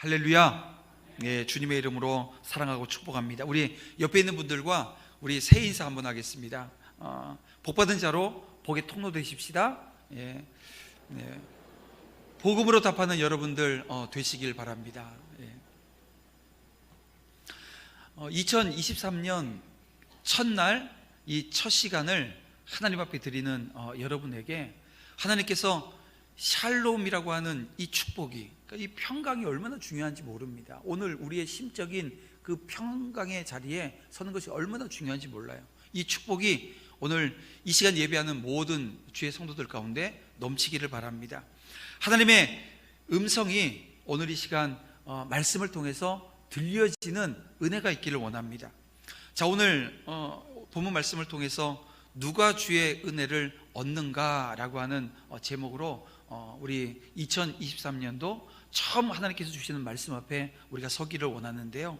할렐루야. 네, 주님의 이름으로 사랑하고 축복합니다. 우리 옆에 있는 분들과 우리 새 인사 한번 하겠습니다. 복받은 자로 복의 통로 되십시다. 예, 네. 복음으로 답하는 여러분들 되시길 바랍니다. 예. 2023년 첫날 이 첫 시간을 하나님 앞에 드리는 여러분에게 하나님께서 샬롬이라고 하는 이 축복이, 그러니까 이 평강이 얼마나 중요한지 모릅니다. 오늘 우리의 심적인 그 평강의 자리에 서는 것이 얼마나 중요한지 몰라요. 이 축복이 오늘 이 시간 예배하는 모든 주의 성도들 가운데 넘치기를 바랍니다. 하나님의 음성이 오늘 이 시간 말씀을 통해서 들려지는 은혜가 있기를 원합니다. 자, 오늘 본문 말씀을 통해서 누가 주의 은혜를 얻는가라고 하는 제목으로 우리 2023년도 처음 하나님께서 주시는 말씀 앞에 우리가 서기를 원하는데요,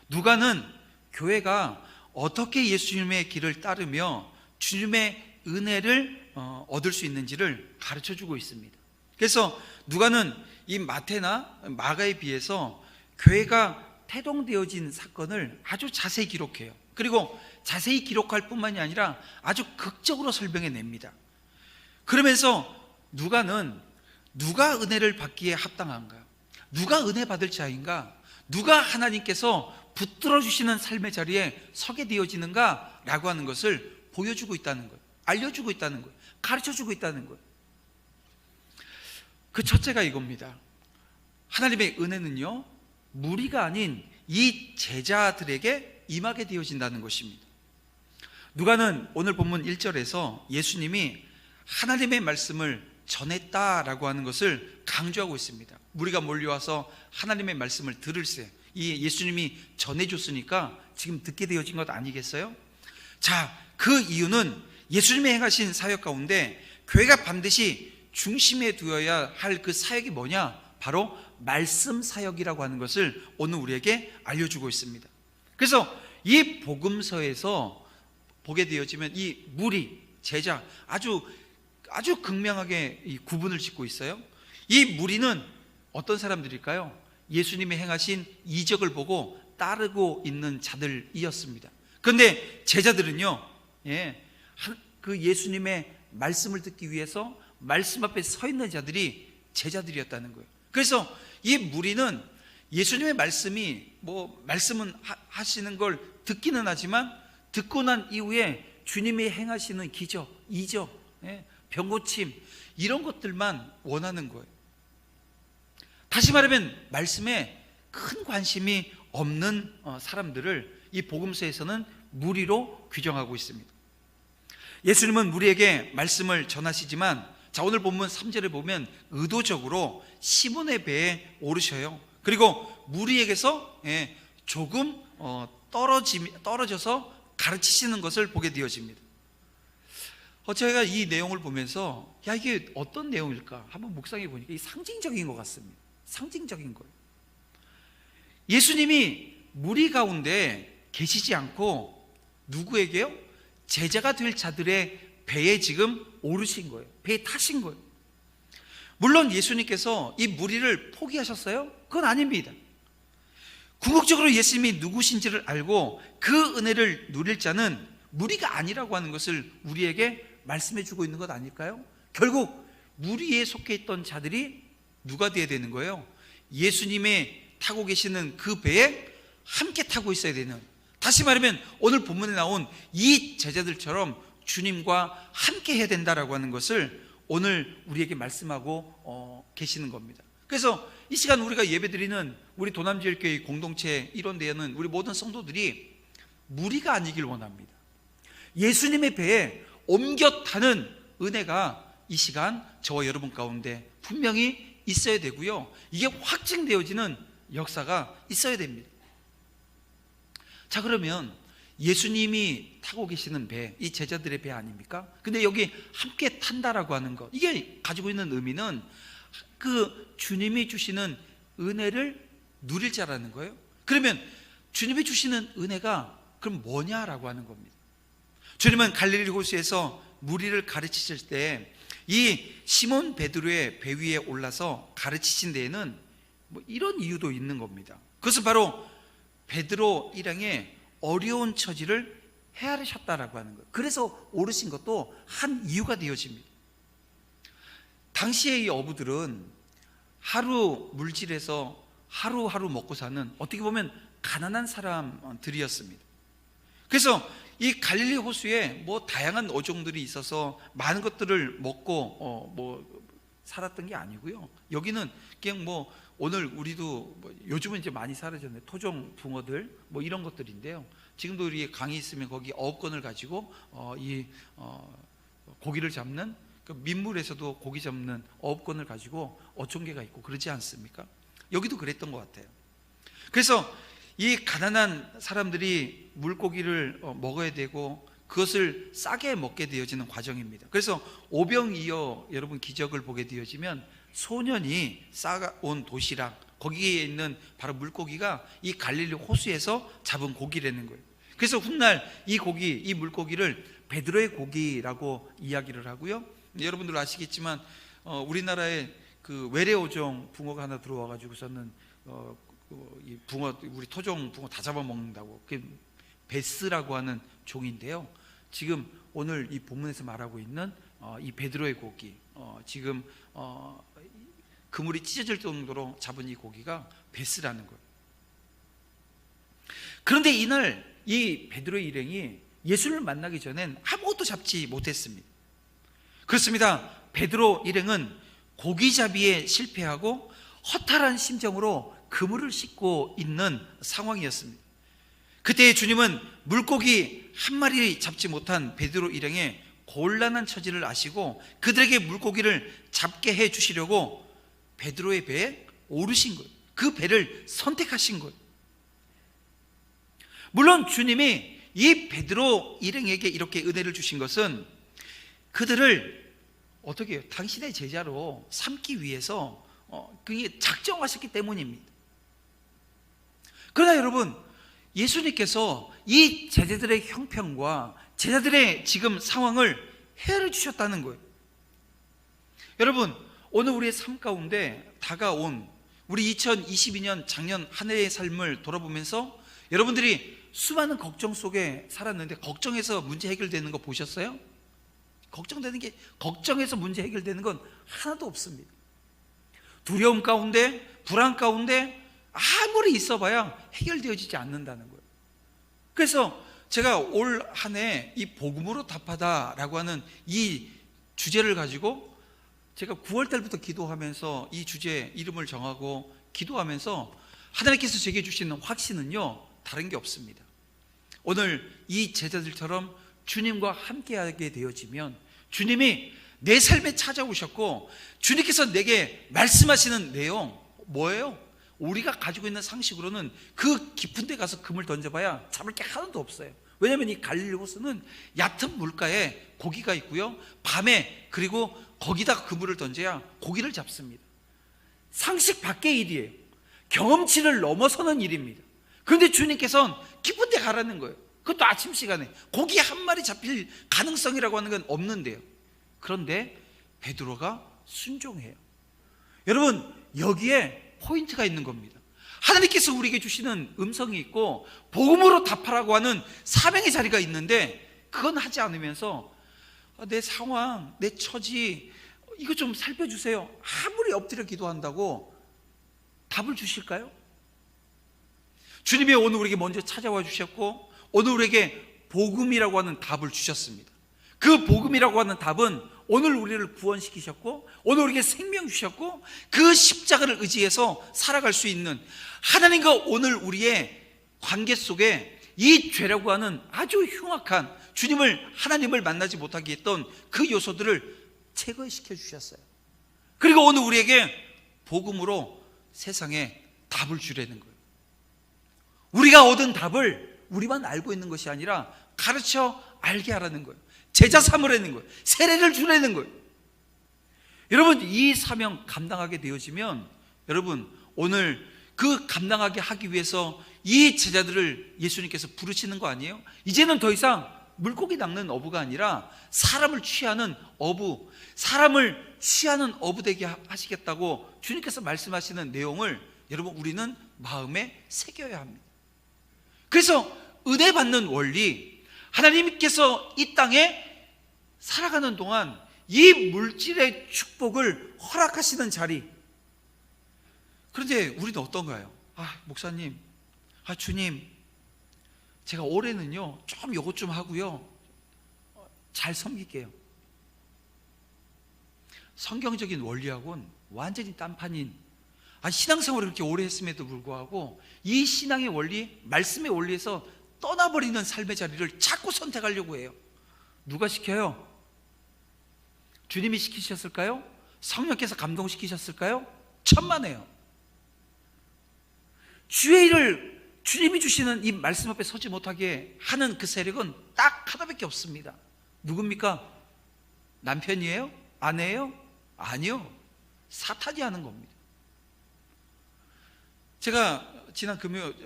누가는 교회가 어떻게 예수님의 길을 따르며 주님의 은혜를 얻을 수 있는지를 가르쳐주고 있습니다. 그래서 누가는 이 마태나 마가에 비해서 교회가 태동되어진 사건을 아주 자세히 기록해요. 그리고 자세히 기록할 뿐만이 아니라 아주 극적으로 설명해냅니다. 그러면서 누가는 누가 은혜를 받기에 합당한가, 누가 은혜 받을 자인가, 누가 하나님께서 붙들어 주시는 삶의 자리에 서게 되어지는가 라고 하는 것을 보여주고 있다는 거예요. 알려주고 있다는 거예요. 가르쳐주고 있다는 거예요. 그 첫째가 이겁니다. 하나님의 은혜는요, 무리가 아닌 이 제자들에게 임하게 되어진다는 것입니다. 누가는 오늘 본문 1절에서 예수님이 하나님의 말씀을 전했다라고 하는 것을 강조하고 있습니다. 무리가 몰려와서 하나님의 말씀을 들을세, 이 예수님이 전해줬으니까 지금 듣게 되어진 것 아니겠어요? 자, 그 이유는 예수님이 행하신 사역 가운데 교회가 반드시 중심에 두어야 할 그 사역이 뭐냐? 바로 말씀 사역이라고 하는 것을 오늘 우리에게 알려주고 있습니다. 그래서 이 복음서에서 보게 되어지면 이 무리, 제자, 아주 극명하게 이 구분을 짓고 있어요. 이 무리는 어떤 사람들일까요? 예수님이 행하신 이적을 보고 따르고 있는 자들이었습니다. 그런데 제자들은요, 그 예수님의 말씀을 듣기 위해서 말씀 앞에 서 있는 자들이 제자들이었다는 거예요. 그래서 이 무리는 예수님의 말씀이 말씀은 하시는 걸 듣기는 하지만 듣고 난 이후에 주님이 행하시는 기적, 이적, 병고침, 이런 것들만 원하는 거예요. 다시 말하면 말씀에 큰 관심이 없는 사람들을 이 복음서에서는 무리로 규정하고 있습니다. 예수님은 무리에게 말씀을 전하시지만, 자, 오늘 본문 3절에 보면 의도적으로 시몬의 배에 오르셔요. 그리고 무리에게서 조금 떨어져서 가르치시는 것을 보게 되어집니다. 제가 이 내용을 보면서 이게 어떤 내용일까 한번 묵상해 보니까 상징적인 것 같습니다. 상징적인 거예요. 예수님이 무리 가운데 계시지 않고 누구에게요? 제자가 될 자들의 배에 지금 오르신 거예요. 배에 타신 거예요. 물론 예수님께서 이 무리를 포기하셨어요? 그건 아닙니다. 궁극적으로 예수님이 누구신지를 알고 그 은혜를 누릴 자는 무리가 아니라고 하는 것을 우리에게 말씀해 주고 있는 것 아닐까요? 결국 무리에 속해 있던 자들이 누가 되어야 되는 거예요? 예수님의 타고 계시는 그 배에 함께 타고 있어야 되는, 다시 말하면 오늘 본문에 나온 이 제자들처럼 주님과 함께 해야 된다라고 하는 것을 오늘 우리에게 말씀하고 계시는 겁니다. 그래서 이 시간 우리가 예배드리는 우리 도남지역교회 공동체 일원되는 우리 모든 성도들이 무리가 아니길 원합니다. 예수님의 배에 옮겨 타는 은혜가 이 시간 저와 여러분 가운데 분명히 있어야 되고요, 이게 확증되어지는 역사가 있어야 됩니다. 자, 그러면 예수님이 타고 계시는 배, 이 제자들의 배 아닙니까? 근데 여기 함께 탄다라고 하는 것, 이게 가지고 있는 의미는 그 주님이 주시는 은혜를 누릴 자라는 거예요. 그러면 주님이 주시는 은혜가 그럼 뭐냐라고 하는 겁니다. 주님은 갈릴리 호수에서 무리를 가르치실 때 이 시몬 베드로의 배 위에 올라서 가르치신 데에는 뭐 이런 이유도 있는 겁니다. 그것은 바로 베드로 일행의 어려운 처지를 헤아리셨다라고 하는 거예요. 그래서 오르신 것도 한 이유가 되어집니다. 당시의 이 어부들은 하루 물질에서 하루하루 먹고 사는, 어떻게 보면 가난한 사람들이었습니다. 그래서 이 갈릴리 호수에 뭐 다양한 어종들이 있어서 많은 것들을 먹고 뭐 살았던 게 아니고요. 여기는 그냥 뭐 오늘 우리도 뭐 요즘은 이제 많이 사라졌네, 토종 붕어들 뭐 이런 것들인데요. 지금도 우리 강이 있으면 거기 어업권을 가지고 고기를 잡는, 그 민물에서도 고기 잡는 어업권을 가지고 어촌계가 있고 그러지 않습니까? 여기도 그랬던 것 같아요. 그래서 이 가난한 사람들이 물고기를 먹어야 되고 그것을 싸게 먹게 되어지는 과정입니다. 그래서 오병이어 여러분 기적을 보게 되어지면 소년이 싸온 도시락, 거기에 있는 바로 물고기가 이 갈릴리 호수에서 잡은 고기라는 거예요. 그래서 훗날 이 고기, 이 물고기를 베드로의 고기라고 이야기를 하고요. 여러분들 아시겠지만 우리나라에 그 외래어종 붕어가 하나 들어와 가지고서는 이 붕어, 우리 토종 붕어 다 잡아먹는다고, 그게 베스라고 하는 종인데요. 지금 오늘 이 본문에서 말하고 있는 이 베드로의 고기, 지금 그물이 찢어질 정도로 잡은 이 고기가 베스라는 거예요. 그런데 이날 이 베드로의 일행이 예수를 만나기 전엔 아무것도 잡지 못했습니다. 그렇습니다. 베드로 일행은 고기잡이에 실패하고 허탈한 심정으로 그물을 싣고 있는 상황이었습니다. 그때 주님은 물고기 한 마리 잡지 못한 베드로 일행의 곤란한 처지를 아시고 그들에게 물고기를 잡게 해 주시려고 베드로의 배에 오르신 거예요. 그 배를 선택하신 거예요. 물론 주님이 이 베드로 일행에게 이렇게 은혜를 주신 것은 그들을 어떻게 해요? 당신의 제자로 삼기 위해서 그게 작정하셨기 때문입니다. 그러나 여러분, 예수님께서 이 제자들의 형편과 제자들의 지금 상황을 헤아려 주셨다는 거예요. 여러분, 오늘 우리의 삶 가운데 다가온 우리 2022년 작년 한 해의 삶을 돌아보면서 여러분들이 수많은 걱정 속에 살았는데 걱정해서 문제 해결되는 거 보셨어요? 걱정해서 문제 해결되는 건 하나도 없습니다. 두려움 가운데, 불안 가운데 아무리 있어봐야 해결되어지지 않는다는 거예요. 그래서 제가 올 한 해 이 복음으로 답하다라고 하는 이 주제를 가지고 제가 9월 달부터 기도하면서 이 주제 이름을 정하고 기도하면서 하나님께서 제게 주시는 확신은요, 다른 게 없습니다. 오늘 이 제자들처럼 주님과 함께하게 되어지면 주님이 내 삶에 찾아오셨고 주님께서 내게 말씀하시는 내용 뭐예요? 우리가 가지고 있는 상식으로는 그 깊은 데 가서 금을 던져봐야 잡을 게 하나도 없어요. 왜냐하면 이 갈릴리 호수는 얕은 물가에 고기가 있고요, 밤에 그리고 거기다 그물을 던져야 고기를 잡습니다. 상식 밖의 일이에요. 경험치를 넘어서는 일입니다. 그런데 주님께서는 깊은 데 가라는 거예요. 그것도 아침 시간에 고기 한 마리 잡힐 가능성이라고 하는 건 없는데요. 그런데 베드로가 순종해요. 여러분, 여기에 포인트가 있는 겁니다. 하나님께서 우리에게 주시는 음성이 있고 복음으로 답하라고 하는 사명의 자리가 있는데 그건 하지 않으면서 내 상황, 내 처지 이거 좀 살펴주세요, 아무리 엎드려 기도한다고 답을 주실까요? 주님이 오늘 우리에게 먼저 찾아와 주셨고 오늘 우리에게 복음이라고 하는 답을 주셨습니다. 그 복음이라고 하는 답은 오늘 우리를 구원시키셨고 오늘 우리에게 생명 주셨고 그 십자가를 의지해서 살아갈 수 있는 하나님과 오늘 우리의 관계 속에 이 죄라고 하는 아주 흉악한 하나님을 만나지 못하게 했던 그 요소들을 제거시켜 주셨어요. 그리고 오늘 우리에게 복음으로 세상에 답을 주려는 거예요. 우리가 얻은 답을 우리만 알고 있는 것이 아니라 가르쳐 알게 하라는 거예요. 제자 삼으라는 거예요. 세례를 주라는 거예요. 여러분, 이 사명 감당하게 되어지면 여러분 오늘 그 감당하게 하기 위해서 이 제자들을 예수님께서 부르시는 거 아니에요? 이제는 더 이상 물고기 낚는 어부가 아니라 사람을 취하는 어부, 사람을 취하는 어부 되게 하시겠다고 주님께서 말씀하시는 내용을 여러분 우리는 마음에 새겨야 합니다. 그래서 은혜 받는 원리, 하나님께서 이 땅에 살아가는 동안 이 물질의 축복을 허락하시는 자리. 그런데 우리는 어떤가요? 목사님, 주님, 제가 올해는요 좀 요것 좀 하고요 잘 섬길게요. 성경적인 원리하고는 완전히 딴판인, 신앙생활을 그렇게 오래 했음에도 불구하고 이 신앙의 원리, 말씀의 원리에서 떠나버리는 삶의 자리를 자꾸 선택하려고 해요. 누가 시켜요? 주님이 시키셨을까요? 성령께서 감동시키셨을까요? 천만에요. 주의 일을 주님이 주시는 이 말씀 앞에 서지 못하게 하는 그 세력은 딱 하나밖에 없습니다. 누굽니까? 남편이에요? 아내예요? 아니요, 사탄이 하는 겁니다. 제가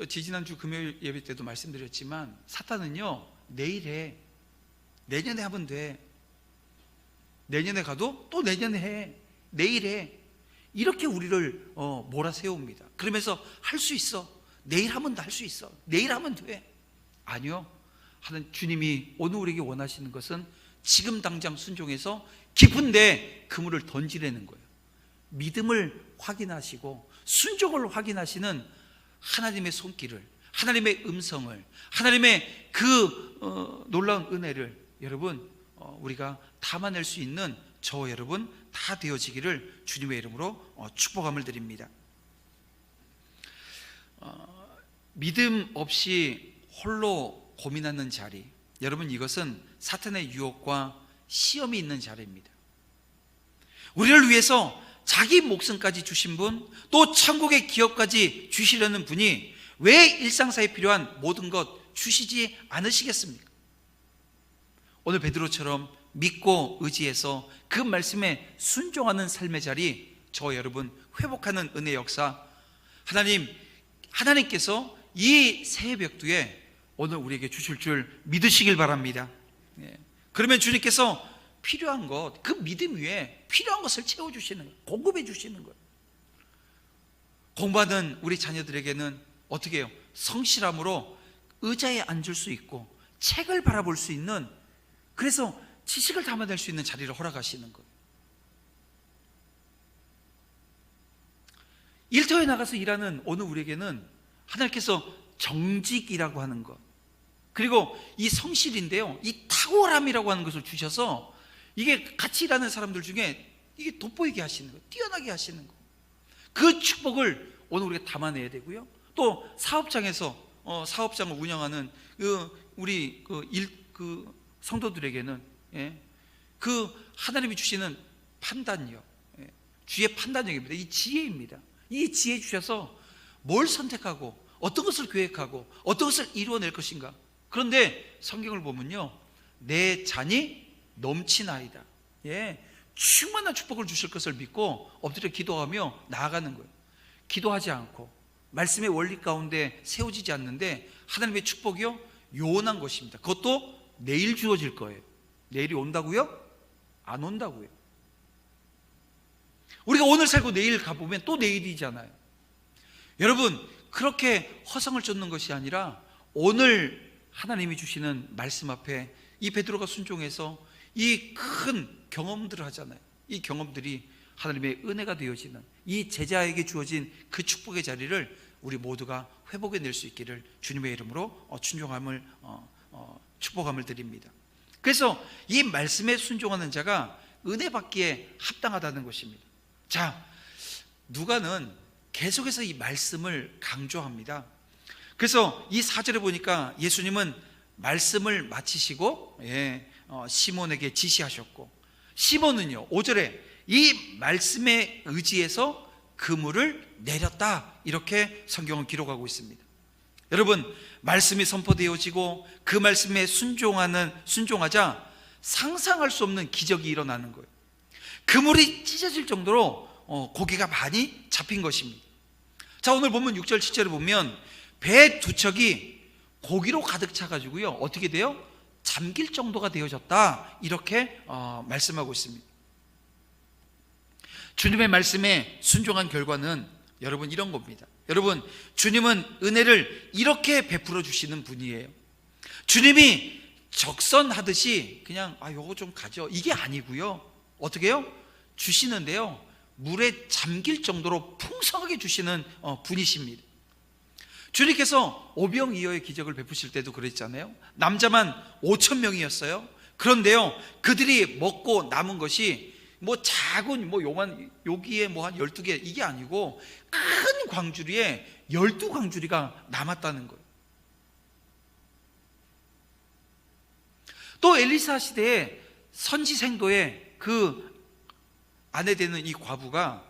지지난주 금요일 예배 때도 말씀드렸지만 사탄은요 내일 해, 내년에 하면 돼, 내년에 가도 또 내년에 해, 내일 해, 이렇게 우리를 몰아세웁니다. 그러면서 할 수 있어, 내일 하면 할 수 있어, 내일 하면 돼. 아니요, 주님이 오늘 우리에게 원하시는 것은 지금 당장 순종해서 깊은데 그물을 던지라는 거예요. 믿음을 확인하시고 순종을 확인하시는 하나님의 손길을, 하나님의 음성을, 하나님의 그 놀라운 은혜를 여러분 우리가 담아낼 수 있는 저와 여러분 다 되어지기를 주님의 이름으로 축복함을 드립니다. 믿음 없이 홀로 고민하는 자리, 여러분 이것은 사탄의 유혹과 시험이 있는 자리입니다. 우리를 위해서 자기 목숨까지 주신 분, 또 천국의 기업까지 주시려는 분이 왜 일상사에 필요한 모든 것 주시지 않으시겠습니까? 오늘 베드로처럼 믿고 의지해서 그 말씀에 순종하는 삶의 자리, 저 여러분 회복하는 은혜 역사, 하나님께서 이 새벽두에 오늘 우리에게 주실 줄 믿으시길 바랍니다. 그러면 주님께서 필요한 것, 그 믿음 위에 필요한 것을 채워주시는 거예요. 공급해 주시는 거예요. 공부하는 우리 자녀들에게는 어떻게 해요? 성실함으로 의자에 앉을 수 있고 책을 바라볼 수 있는, 그래서 지식을 담아낼 수 있는 자리를 허락하시는 거예요. 일터에 나가서 일하는 오늘 우리에게는 하나님께서 정직이라고 하는 것, 그리고 이 성실인데요, 이 탁월함이라고 하는 것을 주셔서 이게 같이 일하는 사람들 중에 이게 돋보이게 하시는 거예요. 뛰어나게 하시는 거. 그 축복을 오늘 우리가 담아내야 되고요. 또 사업장에서 사업장을 운영하는 우리 성도들에게는 그 하나님이 주시는 판단력, 주의 판단력입니다. 이 지혜입니다. 이 지혜 주셔서 뭘 선택하고 어떤 것을 계획하고 어떤 것을 이루어낼 것인가. 그런데 성경을 보면요, 내 잔이 넘치나이다. 충만한 축복을 주실 것을 믿고 엎드려 기도하며 나아가는 거예요. 기도하지 않고 말씀의 원리 가운데 세워지지 않는데 하나님의 축복이요 요원한 것입니다. 그것도 내일 주어질 거예요. 내일이 온다고요? 안 온다고요. 우리가 오늘 살고 내일 가보면 또 내일이잖아요. 여러분, 그렇게 허성을 쫓는 것이 아니라 오늘 하나님이 주시는 말씀 앞에 이 베드로가 순종해서 이 큰 경험들을 하잖아요. 이 경험들이 하나님의 은혜가 되어지는, 이 제자에게 주어진 그 축복의 자리를 우리 모두가 회복해낼 수 있기를 주님의 이름으로 축복함을 드립니다. 그래서 이 말씀에 순종하는 자가 은혜 받기에 합당하다는 것입니다. 자, 누가는 계속해서 이 말씀을 강조합니다. 그래서 이 4절에 보니까 예수님은 말씀을 마치시고 시몬에게 지시하셨고, 시몬은요 5절에 이 말씀에 의지해서 그물을 내렸다, 이렇게 성경은 기록하고 있습니다. 여러분, 말씀이 선포되어지고 그 말씀에 순종하자 상상할 수 없는 기적이 일어나는 거예요. 그물이 찢어질 정도로 고기가 많이 잡힌 것입니다. 자, 오늘 보면 6절 7절에 보면 배 두 척이 고기로 가득 차가지고요 어떻게 돼요? 잠길 정도가 되어졌다, 이렇게 말씀하고 있습니다. 주님의 말씀에 순종한 결과는 여러분, 이런 겁니다. 여러분, 주님은 은혜를 이렇게 베풀어 주시는 분이에요. 주님이 적선하듯이 그냥 요거 좀 가져, 이게 아니고요. 어떻게 해요? 주시는데요, 물에 잠길 정도로 풍성하게 주시는 분이십니다. 주님께서 오병이어의 기적을 베푸실 때도 그랬잖아요. 남자만 5,000명이었어요. 그런데요, 그들이 먹고 남은 것이 뭐 작은 요만 여기에 한 12개, 이게 아니고 큰 광주리에 12광주리가 남았다는 거예요. 또 엘리사 시대에 선지생도의 그 아내 되는 이 과부가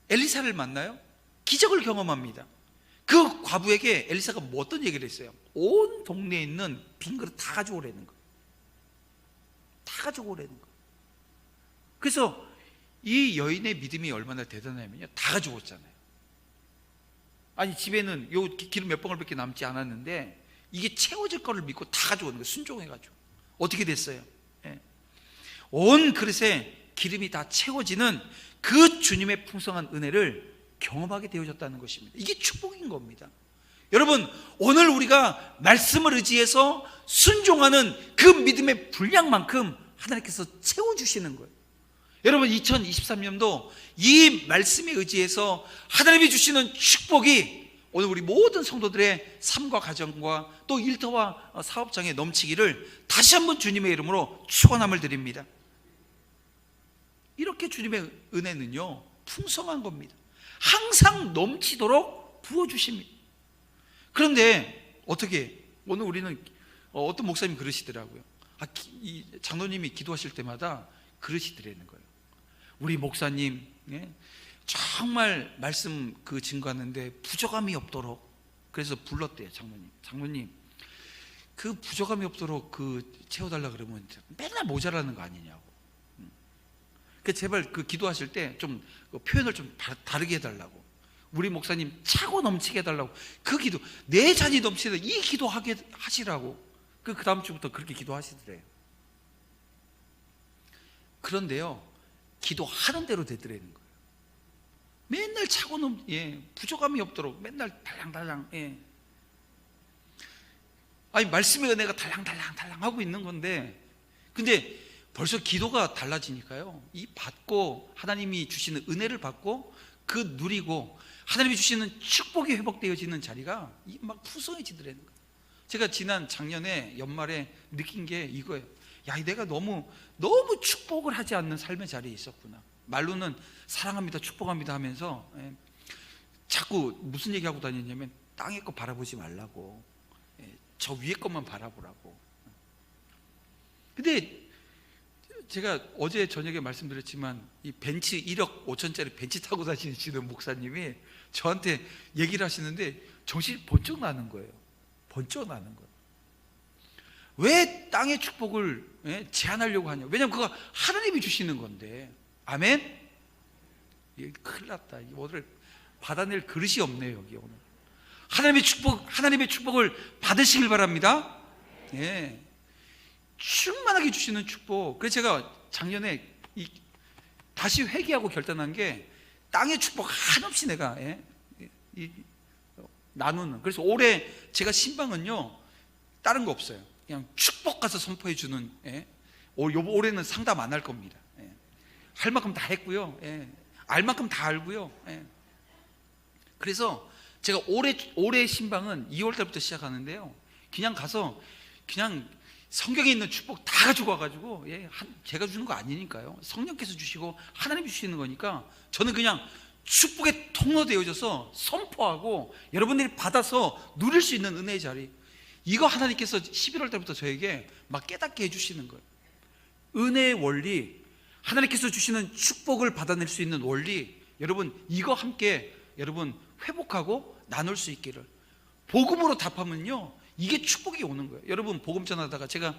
엘리사를 만나요. 기적을 경험합니다. 그 과부에게 엘리사가 어떤 얘기를 했어요? 온 동네에 있는 빈 그릇 다 가져오라는 거예요. 다 가져오라는 거예요. 그래서 이 여인의 믿음이 얼마나 대단하냐면요, 다 가져왔잖아요. 아니, 집에는 요 기름 몇 방울밖에 남지 않았는데 이게 채워질 거를 믿고 다 가져오는 거예요. 순종해가지고. 어떻게 됐어요? 온 그릇에 기름이 다 채워지는 그 주님의 풍성한 은혜를 경험하게 되어졌다는 것입니다. 이게 축복인 겁니다. 여러분, 오늘 우리가 말씀을 의지해서 순종하는 그 믿음의 분량만큼 하나님께서 채워주시는 거예요. 여러분, 2023년도 이 말씀에 의지해서 하나님이 주시는 축복이 오늘 우리 모든 성도들의 삶과 가정과 또 일터와 사업장에 넘치기를 다시 한번 주님의 이름으로 축원함을 드립니다. 이렇게 주님의 은혜는요, 풍성한 겁니다. 항상 넘치도록 부어주십니다. 그런데 어떻게, 오늘 우리는 어떤 목사님이 그러시더라고요. 이 장로님이 기도하실 때마다 그러시더라는 거예요. 우리 목사님, 정말 말씀 증거하는데 부족함이 없도록, 그래서 불렀대요. 장로님 그 부족함이 없도록 채워달라 그러면 맨날 모자라는 거 아니냐고. 제발 기도하실 때 좀 표현을 좀 다르게 해달라고. 우리 목사님 차고 넘치게 해달라고. 그 기도, 내 잔이 넘치게 이 기도하게 하시라고. 그 다음 주부터 그렇게 기도하시더래요. 그런데요, 기도하는 대로 되더라는 거예요. 맨날 차고 부족함이 없도록 맨날 달랑달랑. 아니, 말씀의 은혜가 달랑달랑 하고 있는 건데, 근데 벌써 기도가 달라지니까요, 이 받고 하나님이 주시는 은혜를 받고 누리고 하나님이 주시는 축복이 회복되어지는 자리가 막 풍성해지더라는 거예요. 제가 작년에 연말에 느낀 게 이거예요. 내가 너무 축복을 하지 않는 삶의 자리에 있었구나. 말로는 사랑합니다, 축복합니다 하면서 자꾸 무슨 얘기하고 다녔냐면 땅의 거 바라보지 말라고, 저 위에 것만 바라보라고. 근데 제가 어제 저녁에 말씀드렸지만 이 벤츠 1억 5천짜리 벤츠 타고 다니시는 목사님이 저한테 얘기를 하시는데 정신이 번쩍 나는 거예요. 번쩍 나는 거예요. 왜 땅의 축복을 제한하려고 하냐? 왜냐하면 그거 하나님이 주시는 건데. 아멘? 큰일 났다. 오늘 받아낼 그릇이 없네요. 여기 오늘 하나님의 축복을 받으시길 바랍니다. 충만하게 주시는 축복. 그래서 제가 작년에 다시 회개하고 결단한 게 땅의 축복 한없이 내가 나누는. 그래서 올해 제가 신방은요, 다른 거 없어요. 그냥 축복 가서 선포해 주는. 올해는 상담 안 할 겁니다. 할 만큼 다 했고요. 알 만큼 다 알고요. 그래서 제가 올해 신방은 2월 달부터 시작하는데요, 그냥 가서 그냥 성경에 있는 축복 다 가지고 와가지고, 제가 주는 거 아니니까요, 성령께서 주시고 하나님이 주시는 거니까 저는 그냥 축복의 통로 되어져서 선포하고 여러분들이 받아서 누릴 수 있는 은혜의 자리, 이거 하나님께서 11월 달부터 저에게 막 깨닫게 해주시는 거예요. 은혜의 원리, 하나님께서 주시는 축복을 받아낼 수 있는 원리, 여러분 이거 함께 여러분 회복하고 나눌 수 있기를. 복음으로 답하면요, 이게 축복이 오는 거예요. 여러분 복음 전하다가 제가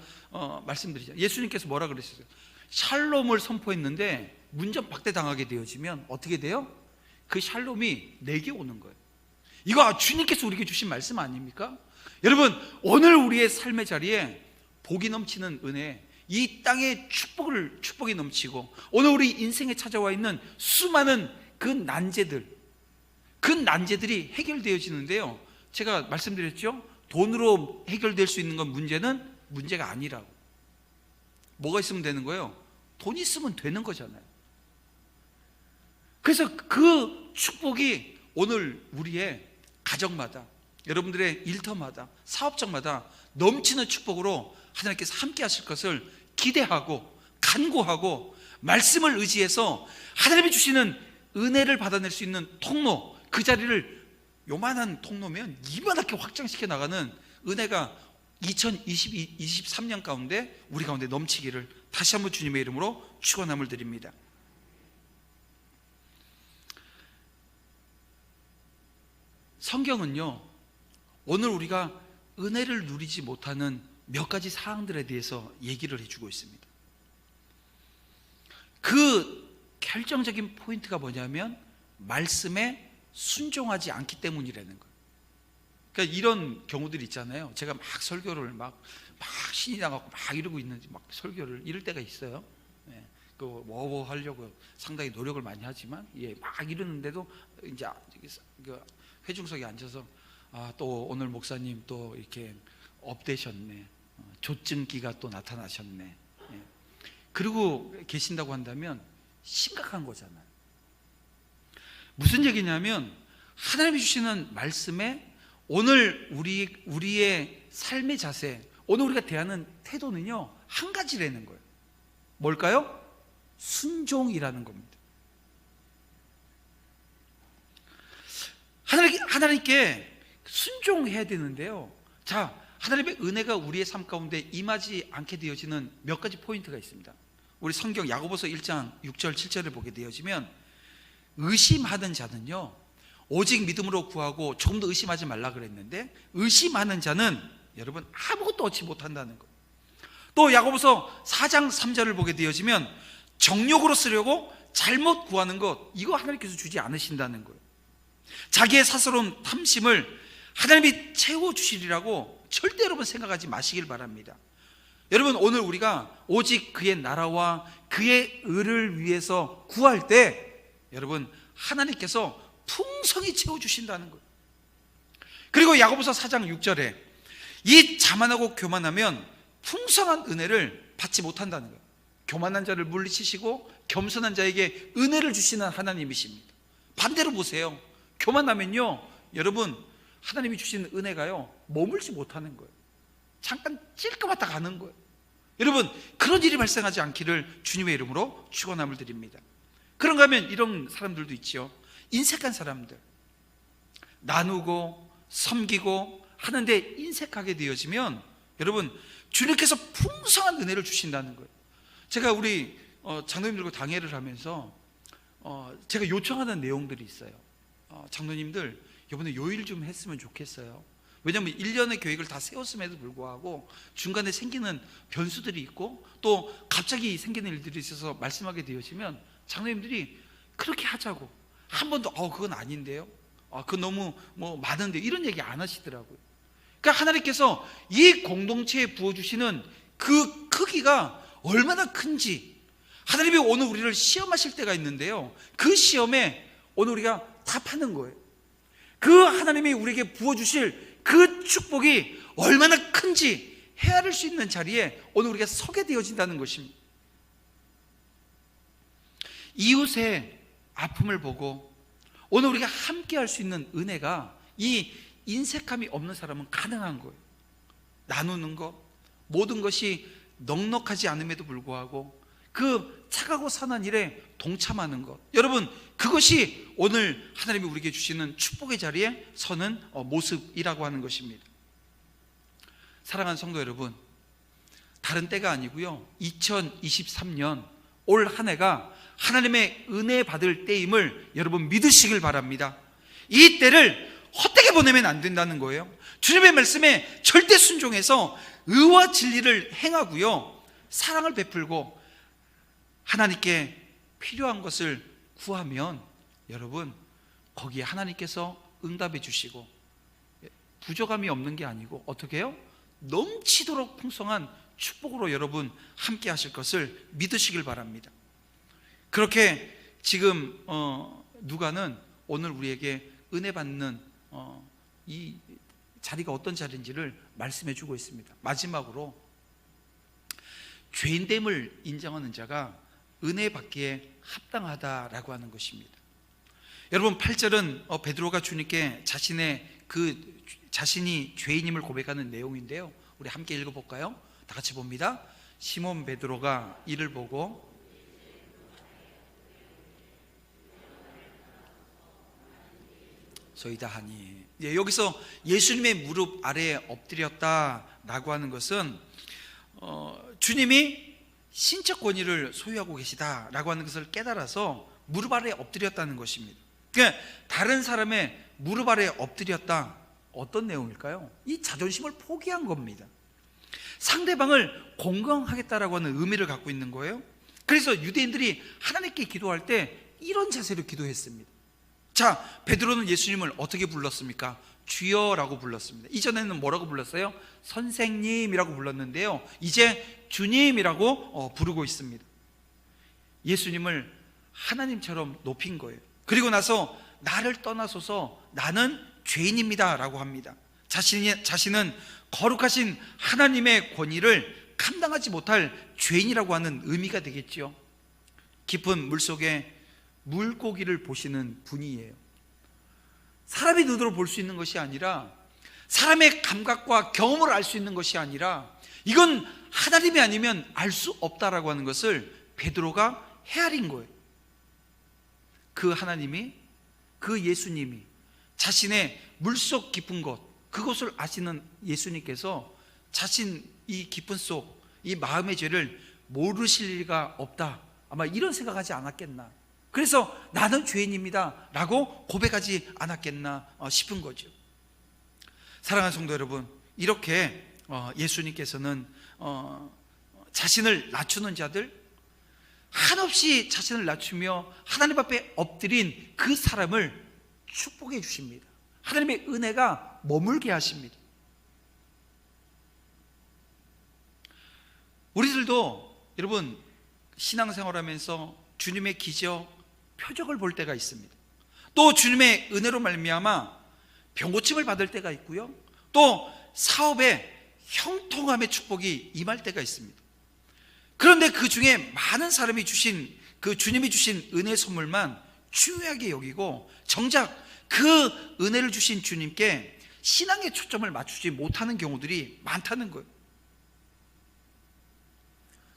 말씀드리죠. 예수님께서 뭐라 그러셨어요? 샬롬을 선포했는데 문전박대당하게 되어지면 어떻게 돼요? 그 샬롬이 내게 오는 거예요. 이거 주님께서 우리에게 주신 말씀 아닙니까? 여러분 오늘 우리의 삶의 자리에 복이 넘치는 은혜, 이 땅에 축복이 넘치고 오늘 우리 인생에 찾아와 있는 수많은 그 난제들, 그 난제들이 해결되어지는데요, 제가 말씀드렸죠, 돈으로 해결될 수 있는 건 문제가 아니라고. 뭐가 있으면 되는 거예요? 돈 있으면 되는 거잖아요. 그래서 그 축복이 오늘 우리의 가정마다, 여러분들의 일터마다, 사업장마다 넘치는 축복으로 하나님께서 함께 하실 것을 기대하고 간구하고, 말씀을 의지해서 하나님이 주시는 은혜를 받아낼 수 있는 통로, 그 자리를 요만한 통로면 이만하게 확장시켜 나가는 은혜가 2023년 가운데 우리 가운데 넘치기를 다시 한번 주님의 이름으로 축원함을 드립니다. 성경은요, 오늘 우리가 은혜를 누리지 못하는 몇 가지 사항들에 대해서 얘기를 해주고 있습니다. 그 결정적인 포인트가 뭐냐면 말씀에 순종하지 않기 때문이라는 거예요. 그러니까 이런 경우들이 있잖아요. 제가 막 설교를 막 신이 나갖고 막 이러고 있는지 막 설교를 이럴 때가 있어요. 예, 그 워워 하려고 상당히 노력을 많이 하지만, 예, 막 이러는데도 이제 그 회중석에 앉아서 또 오늘 목사님 또 이렇게 업되셨네, 조증기가 또 나타나셨네, 예, 그러고 계신다고 한다면 심각한 거잖아요. 무슨 얘기냐면 하나님이 주시는 말씀에 오늘 우리의 삶의 자세, 오늘 우리가 대하는 태도는요, 한 가지라는 거예요. 뭘까요? 순종이라는 겁니다. 하나님께 순종해야 되는데요, 자, 하나님의 은혜가 우리의 삶 가운데 임하지 않게 되어지는 몇 가지 포인트가 있습니다. 우리 성경 야고보서 1장 6절 7절을 보게 되어지면, 의심하는 자는요 오직 믿음으로 구하고 조금 더 의심하지 말라 그랬는데, 의심하는 자는 여러분 아무것도 얻지 못한다는 것. 또 야고보서 4장 3절을 보게 되어지면, 정욕으로 쓰려고 잘못 구하는 것, 이거 하나님께서 주지 않으신다는 거예요. 자기의 사사로운 탐심을 하나님이 채워주시리라고 절대 여러분 생각하지 마시길 바랍니다. 여러분, 오늘 우리가 오직 그의 나라와 그의 의를 위해서 구할 때 여러분 하나님께서 풍성히 채워주신다는 거예요. 그리고 야고보서 4장 6절에 이 자만하고 교만하면 풍성한 은혜를 받지 못한다는 거예요. 교만한 자를 물리치시고 겸손한 자에게 은혜를 주시는 하나님이십니다. 반대로 보세요. 교만하면요 여러분 하나님이 주시는 은혜가요 머물지 못하는 거예요. 잠깐 찔끔 왔다 가는 거예요. 여러분, 그런 일이 발생하지 않기를 주님의 이름으로 축원함을 드립니다. 그런가 하면 이런 사람들도 있죠. 인색한 사람들, 나누고 섬기고 하는데 인색하게 되어지면 여러분 주님께서 풍성한 은혜를 주신다는 거예요. 제가 우리 장로님들과 당회를 하면서 제가 요청하는 내용들이 있어요. 장로님들 이번에 요일 좀 했으면 좋겠어요. 왜냐하면 1년의 계획을 다 세웠음에도 불구하고 중간에 생기는 변수들이 있고 또 갑자기 생기는 일들이 있어서 말씀하게 되어지면 장로님들이 그렇게 하자고 한 번도 그건 아닌데요, 그건 너무 많은데 이런 얘기 안 하시더라고요. 그러니까 하나님께서 이 공동체에 부어주시는 그 크기가 얼마나 큰지 하나님이 오늘 우리를 시험하실 때가 있는데요, 그 시험에 오늘 우리가 답하는 거예요. 그 하나님이 우리에게 부어주실 그 축복이 얼마나 큰지 헤아릴 수 있는 자리에 오늘 우리가 서게 되어진다는 것입니다. 이웃의 아픔을 보고 오늘 우리가 함께 할 수 있는 은혜가 이 인색함이 없는 사람은 가능한 거예요. 나누는 것, 모든 것이 넉넉하지 않음에도 불구하고 그 착하고 선한 일에 동참하는 것, 여러분 그것이 오늘 하나님이 우리에게 주시는 축복의 자리에 서는 모습이라고 하는 것입니다. 사랑하는 성도 여러분, 다른 때가 아니고요 2023년 올 한 해가 하나님의 은혜 받을 때임을 여러분 믿으시길 바랍니다. 이 때를 헛되게 보내면 안 된다는 거예요. 주님의 말씀에 절대 순종해서 의와 진리를 행하고요 사랑을 베풀고 하나님께 필요한 것을 구하면 여러분 거기에 하나님께서 응답해 주시고 부족함이 없는 게 아니고 어떻게 해요? 넘치도록 풍성한 축복으로 여러분 함께 하실 것을 믿으시길 바랍니다. 그렇게 지금 누가는 오늘 우리에게 은혜 받는 이 자리가 어떤 자리인지를 말씀해 주고 있습니다. 마지막으로 죄인됨을 인정하는 자가 은혜 받기에 합당하다라고 하는 것입니다. 여러분 8절은 베드로가 주님께 자신이 죄인임을 고백하는 내용인데요, 우리 함께 읽어볼까요? 다 같이 봅니다. 시몬 베드로가 이를 보고 소이다 하니, 여기서 예수님의 무릎 아래에 엎드렸다라고 하는 것은 주님이 신적 권위를 소유하고 계시다라고 하는 것을 깨달아서 무릎 아래에 엎드렸다는 것입니다. 그러니까 다른 사람의 무릎 아래에 엎드렸다, 어떤 내용일까요? 이 자존심을 포기한 겁니다. 상대방을 공경하겠다라고 하는 의미를 갖고 있는 거예요. 그래서 유대인들이 하나님께 기도할 때 이런 자세로 기도했습니다. 자, 베드로는 예수님을 어떻게 불렀습니까? 주여라고 불렀습니다. 이전에는 뭐라고 불렀어요? 선생님이라고 불렀는데요, 이제 주님이라고 부르고 있습니다. 예수님을 하나님처럼 높인 거예요. 그리고 나서 나를 떠나소서 나는 죄인입니다 라고 합니다. 자신은 거룩하신 하나님의 권위를 감당하지 못할 죄인이라고 하는 의미가 되겠죠. 깊은 물속에 물고기를 보시는 분이에요. 사람의 눈으로 볼 수 있는 것이 아니라, 사람의 감각과 경험을 알 수 있는 것이 아니라, 이건 하나님이 아니면 알 수 없다라고 하는 것을 베드로가 헤아린 거예요. 그 하나님이, 그 예수님이 자신의 물속 깊은 것, 그것을 아시는 예수님께서 자신 이 깊은 속, 이 마음의 죄를 모르실 리가 없다, 아마 이런 생각하지 않았겠나. 그래서 나는 죄인입니다 라고 고백하지 않았겠나 싶은 거죠. 사랑하는 성도 여러분, 이렇게 예수님께서는 자신을 낮추는 자들, 한없이 자신을 낮추며 하나님 앞에 엎드린 그 사람을 축복해 주십니다. 하나님의 은혜가 머물게 하십니다. 우리들도 여러분 신앙생활하면서 주님의 기적, 표적을 볼 때가 있습니다. 또 주님의 은혜로 말미암아 병고침을 받을 때가 있고요, 또 사업에 형통함의 축복이 임할 때가 있습니다. 그런데 그 중에 많은 사람이 주신 그 주님이 주신 은혜 선물만 중요하게 여기고, 정작 그 은혜를 주신 주님께 신앙의 초점을 맞추지 못하는 경우들이 많다는 거예요.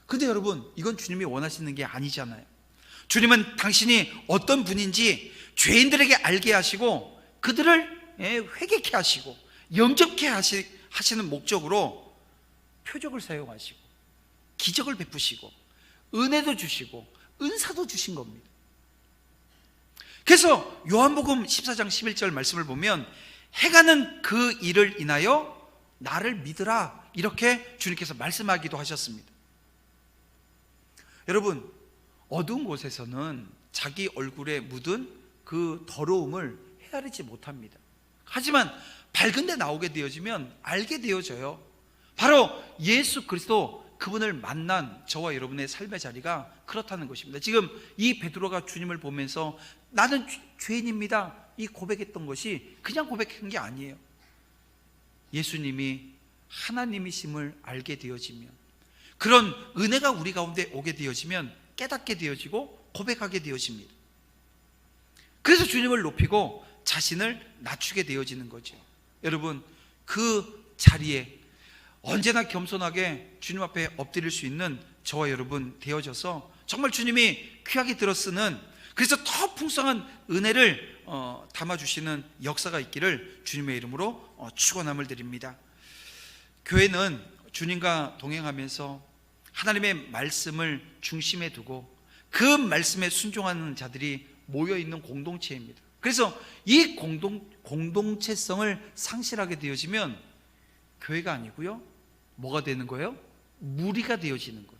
근데 여러분, 이건 주님이 원하시는 게 아니잖아요. 주님은 당신이 어떤 분인지 죄인들에게 알게 하시고 그들을 회개케 하시고 영접케 하시는 목적으로 표적을 사용하시고 기적을 베푸시고 은혜도 주시고 은사도 주신 겁니다. 그래서 요한복음 14장 11절 말씀을 보면 행하는 그 일을 인하여 나를 믿으라, 이렇게 주님께서 말씀하기도 하셨습니다. 여러분, 어두운 곳에서는 자기 얼굴에 묻은 그 더러움을 헤아리지 못합니다. 하지만 밝은 데 나오게 되어지면 알게 되어져요. 바로 예수 그리스도, 그분을 만난 저와 여러분의 삶의 자리가 그렇다는 것입니다. 지금 이 베드로가 주님을 보면서 나는 죄인입니다, 이 고백했던 것이 그냥 고백한 게 아니에요. 예수님이 하나님이심을 알게 되어지면, 그런 은혜가 우리 가운데 오게 되어지면 깨닫게 되어지고 고백하게 되어집니다. 그래서 주님을 높이고 자신을 낮추게 되어지는 거죠. 여러분, 그 자리에 언제나 겸손하게 주님 앞에 엎드릴 수 있는 저와 여러분 되어져서 정말 주님이 귀하게 들어쓰는, 그래서 더 풍성한 은혜를 담아주시는 역사가 있기를 주님의 이름으로 축원함을 드립니다. 교회는 주님과 동행하면서 하나님의 말씀을 중심에 두고 그 말씀에 순종하는 자들이 모여있는 공동체입니다. 그래서 이 공동체성을 상실하게 되어지면 교회가 아니고요, 뭐가 되는 거예요? 무리가 되어지는 거예요.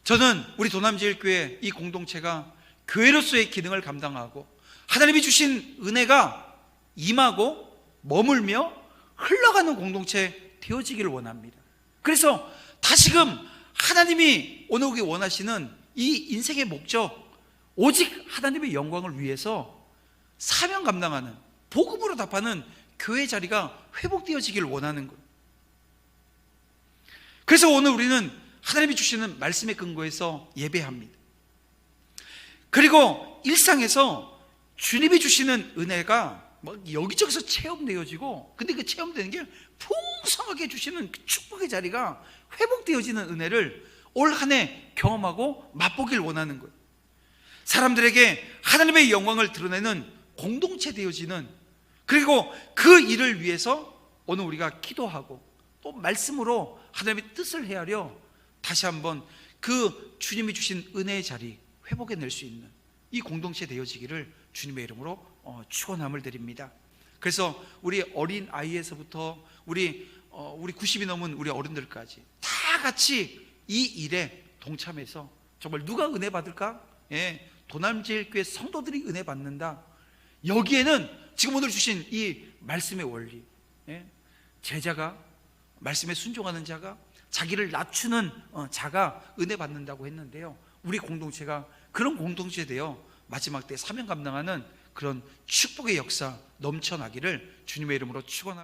저는 우리 도남제일교회 이 공동체가 교회로서의 기능을 감당하고 하나님이 주신 은혜가 임하고 머물며 흘러가는 공동체 되어지기를 원합니다. 그래서 다시금 하나님이 오늘 원하시는 이 인생의 목적, 오직 하나님의 영광을 위해서 사명 감당하는, 복음으로 답하는 교회 자리가 회복되어지기를 원하는 거예요. 그래서 오늘 우리는 하나님이 주시는 말씀의 근거에서 예배합니다. 그리고 일상에서 주님이 주시는 은혜가 여기저기서 체험되어지고, 근데 그 체험되는 게 풍성하게 주시는 그 축복의 자리가 회복되어지는 은혜를 올 한 해 경험하고 맛보길 원하는 거예요. 사람들에게 하나님의 영광을 드러내는 공동체 되어지는, 그리고 그 일을 위해서 오늘 우리가 기도하고 또 말씀으로 하나님의 뜻을 헤아려 다시 한번 그 주님이 주신 은혜의 자리 회복해낼 수 있는 이 공동체 되어지기를 주님의 이름으로 축원함을 드립니다. 그래서 우리 어린 아이에서부터 우리 90이 넘은 우리 어른들까지 다 같이 이 일에 동참해서 정말 누가 은혜 받을까? 도남제일교회 성도들이 은혜 받는다. 여기에는 지금 오늘 주신 이 말씀의 원리, 제자가, 말씀에 순종하는 자가, 자기를 낮추는 자가 은혜 받는다고 했는데요, 우리 공동체가 그런 공동체 되어 마지막 때 사명 감당하는 그런 축복의 역사 넘쳐나기를 주님의 이름으로 축원합니다.